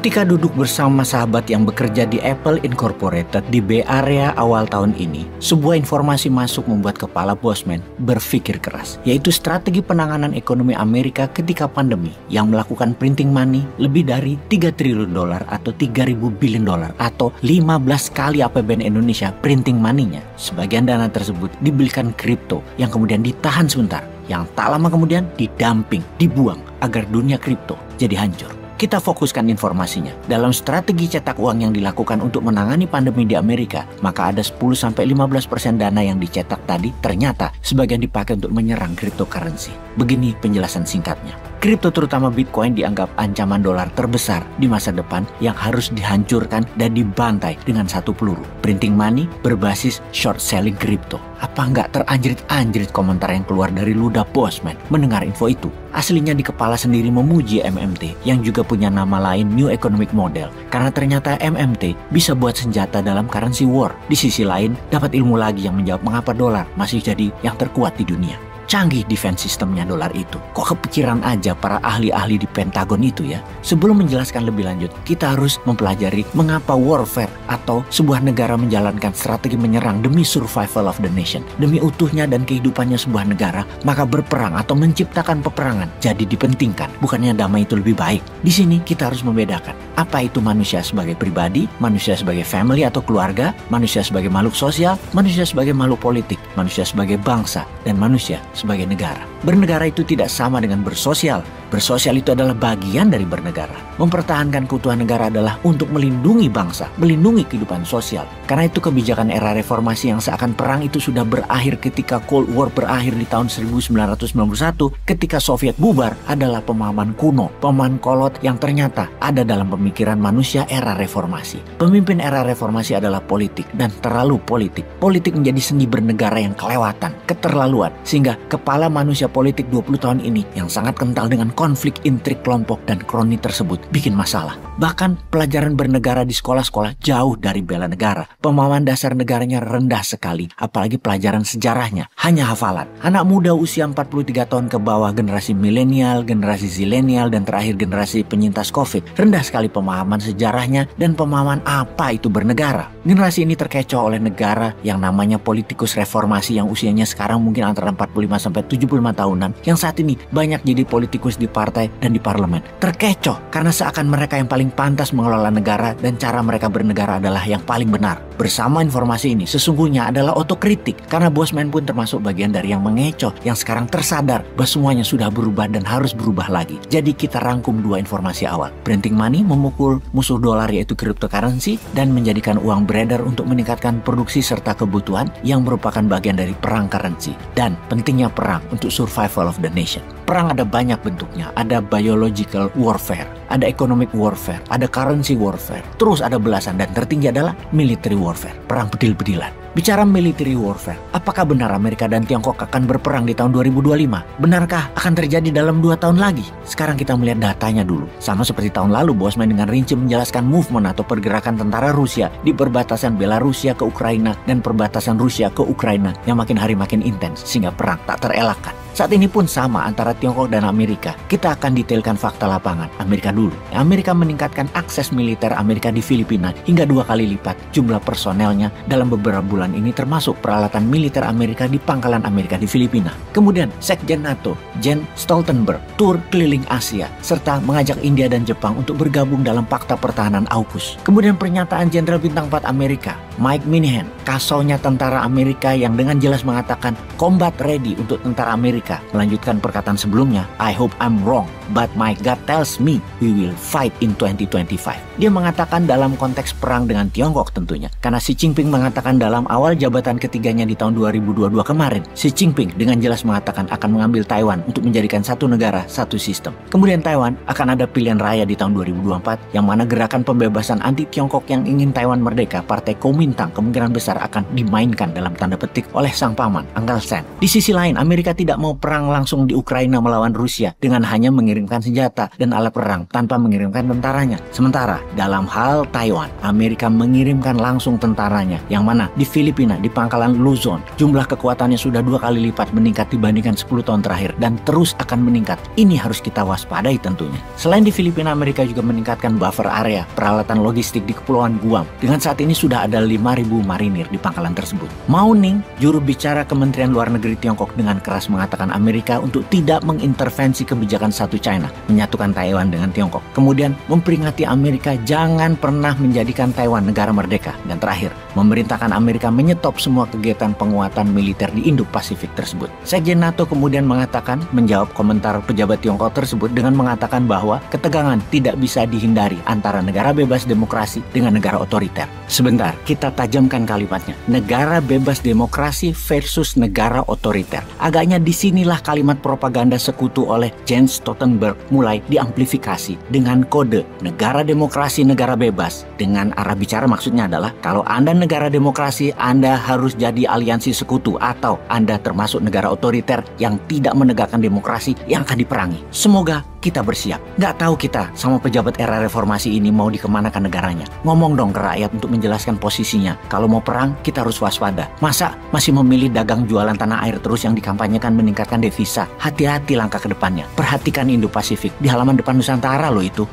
Ketika duduk bersama sahabat yang bekerja di Apple Incorporated di Bay Area awal tahun ini, sebuah informasi masuk membuat kepala Bosman berpikir keras, yaitu strategi penanganan ekonomi Amerika ketika pandemi yang melakukan printing money lebih dari 3 triliun dolar atau 3.000 billion dolar atau 15 kali APBN Indonesia printing money-nya. Sebagian dana tersebut dibelikan kripto yang kemudian ditahan sebentar, yang tak lama kemudian didumping, dibuang agar dunia kripto jadi hancur. Kita fokuskan informasinya. Dalam strategi cetak uang yang dilakukan untuk menangani pandemi di Amerika, maka ada 10-15% dana yang dicetak tadi ternyata sebagian dipakai untuk menyerang cryptocurrency. Begini penjelasan singkatnya. Kripto terutama Bitcoin dianggap ancaman dolar terbesar di masa depan yang harus dihancurkan dan dibantai dengan satu peluru. Printing money berbasis short selling kripto. Apa nggak teranjrit-anjrit komentar yang keluar dari ludah Bosman mendengar info itu? Aslinya di kepala sendiri memuji MMT yang juga punya nama lain New Economic Model. Karena ternyata MMT bisa buat senjata dalam currency war. Di sisi lain, dapat ilmu lagi yang menjawab mengapa dolar masih jadi yang terkuat di dunia. Canggih defense sistemnya dolar itu. Kok kepikiran aja para ahli-ahli di Pentagon itu ya? Sebelum menjelaskan lebih lanjut, kita harus mempelajari mengapa warfare atau sebuah negara menjalankan strategi menyerang demi survival of the nation. Demi utuhnya dan kehidupannya sebuah negara, maka berperang atau menciptakan peperangan jadi dipentingkan. Bukannya damai itu lebih baik. Di sini kita harus membedakan apa itu manusia sebagai pribadi, manusia sebagai family atau keluarga, manusia sebagai makhluk sosial, manusia sebagai makhluk politik, manusia sebagai bangsa, dan manusia sebagai negara. Bernegara itu tidak sama dengan bersosial. Bersosial itu adalah bagian dari bernegara. Mempertahankan keutuhan negara adalah untuk melindungi bangsa, melindungi kehidupan sosial. Karena itu kebijakan era reformasi yang seakan perang itu sudah berakhir ketika Cold War berakhir di tahun 1991, ketika Soviet bubar adalah pemahaman kuno, pemahaman kolot yang ternyata ada dalam pemikiran manusia era reformasi. Pemimpin era reformasi adalah politik dan terlalu politik. Politik menjadi seni bernegara yang kelewatan, keterlaluan, sehingga kepala manusia politik 20 tahun ini yang sangat kental dengan konflik intrik kelompok dan kroni tersebut bikin masalah. Bahkan pelajaran bernegara di sekolah-sekolah jauh dari bela negara. Pemahaman dasar negaranya rendah sekali, apalagi pelajaran sejarahnya hanya hafalan. Anak muda usia 43 tahun ke bawah, generasi milenial, generasi zilenial, dan terakhir generasi penyintas COVID, rendah sekali pemahaman sejarahnya dan pemahaman apa itu bernegara. Generasi ini terkecoh oleh negara yang namanya politikus reformasi yang usianya sekarang mungkin antara 45-75 tahunan, yang saat ini banyak jadi politikus di partai dan di parlemen. Terkecoh karena seakan mereka yang paling pantas mengelola negara dan cara mereka bernegara adalah yang paling benar. Bersama informasi ini sesungguhnya adalah otokritik, karena Bosman pun termasuk bagian dari yang mengecoh, yang sekarang tersadar bahwa semuanya sudah berubah dan harus berubah lagi. Jadi kita rangkum dua informasi awal. Printing money memukul musuh dolar yaitu cryptocurrency dan menjadikan uang beredar untuk meningkatkan produksi serta kebutuhan yang merupakan bagian dari perang currency. Dan pentingnya perang untuk survival of the nation. Perang ada banyak bentuknya. Ada biological warfare, ada economic warfare, ada currency warfare, terus ada belasan, dan tertinggi adalah military warfare, perang bedil-bedilan. Bicara military warfare, apakah benar Amerika dan Tiongkok akan berperang di tahun 2025? Benarkah akan terjadi dalam 2 tahun lagi? Sekarang kita melihat datanya dulu. Sama seperti tahun lalu, Bosman dengan rinci menjelaskan movement atau pergerakan tentara Rusia di perbatasan Belarusia ke Ukraina dan perbatasan Rusia ke Ukraina yang makin hari makin intens sehingga perang tak terelakkan. Saat ini pun sama antara Tiongkok dan Amerika. Kita akan detailkan fakta lapangan. Amerika dulu. Amerika meningkatkan akses militer Amerika di Filipina hingga 2 kali lipat jumlah personelnya dalam beberapa bulan ini, termasuk peralatan militer Amerika di pangkalan Amerika di Filipina. Kemudian Sekjen NATO, Jens Stoltenberg, tur keliling Asia, serta mengajak India dan Jepang untuk bergabung dalam Fakta Pertahanan AUKUS. Kemudian pernyataan Jenderal Bintang 4 Amerika, Mike Minihan, kasaunya tentara Amerika yang dengan jelas mengatakan combat ready untuk tentara Amerika. Melanjutkan perkataan sebelumnya, I hope I'm wrong, but my God tells me we will fight in 2025. Dia mengatakan dalam konteks perang dengan Tiongkok tentunya, karena Xi Jinping mengatakan dalam awal jabatan ketiganya di tahun 2022 kemarin, Xi Jinping dengan jelas mengatakan akan mengambil Taiwan untuk menjadikan satu negara, satu sistem. Kemudian Taiwan akan ada pilihan raya di tahun 2024, yang mana gerakan pembebasan anti Tiongkok yang ingin Taiwan merdeka, Partai Kuomintang, kemungkinan besar akan dimainkan dalam tanda petik oleh sang paman, Uncle Sam. Di sisi lain, Amerika tidak mau mau perang langsung di Ukraina melawan Rusia dengan hanya mengirimkan senjata dan alat perang tanpa mengirimkan tentaranya. Sementara dalam hal Taiwan, Amerika mengirimkan langsung tentaranya, yang mana di Filipina di pangkalan Luzon jumlah kekuatannya sudah 2 kali lipat meningkat dibandingkan 10 tahun terakhir dan terus akan meningkat. Ini harus kita waspadai tentunya. Selain di Filipina, Amerika juga meningkatkan buffer area peralatan logistik di Kepulauan Guam. Dengan saat ini sudah ada 5.000 marinir di pangkalan tersebut. Mao Ning, juru bicara Kementerian Luar Negeri Tiongkok, dengan keras mengatakan Amerika untuk tidak mengintervensi kebijakan satu China, menyatukan Taiwan dengan Tiongkok. Kemudian memperingati Amerika jangan pernah menjadikan Taiwan negara merdeka. Dan terakhir, memerintahkan Amerika menyetop semua kegiatan penguatan militer di Indo-Pasifik tersebut. Sekjen NATO kemudian mengatakan, menjawab komentar pejabat Tiongkok tersebut dengan mengatakan bahwa ketegangan tidak bisa dihindari antara negara bebas demokrasi dengan negara otoriter. Sebentar, kita tajamkan kalimatnya. Negara bebas demokrasi versus negara otoriter. Agaknya disinilah kalimat propaganda sekutu oleh Jens Stoltenberg mulai diamplifikasi dengan kode negara demokrasi, negara bebas. Dengan arah bicara maksudnya adalah kalau Anda negara demokrasi, Anda harus jadi aliansi sekutu, atau Anda termasuk negara otoriter yang tidak menegakkan demokrasi yang akan diperangi. Semoga kita bersiap. Nggak tahu kita sama pejabat era reformasi ini mau dikemanakan negaranya. Ngomong dong ke rakyat untuk menjelaskan posisinya. Kalau mau perang, kita harus waspada. Masa masih memilih dagang jualan tanah air terus yang dikampanyekan meningkatkan devisa? Hati-hati langkah ke depannya. Perhatikan Indo-Pasifik. Di halaman depan Nusantara loh itu.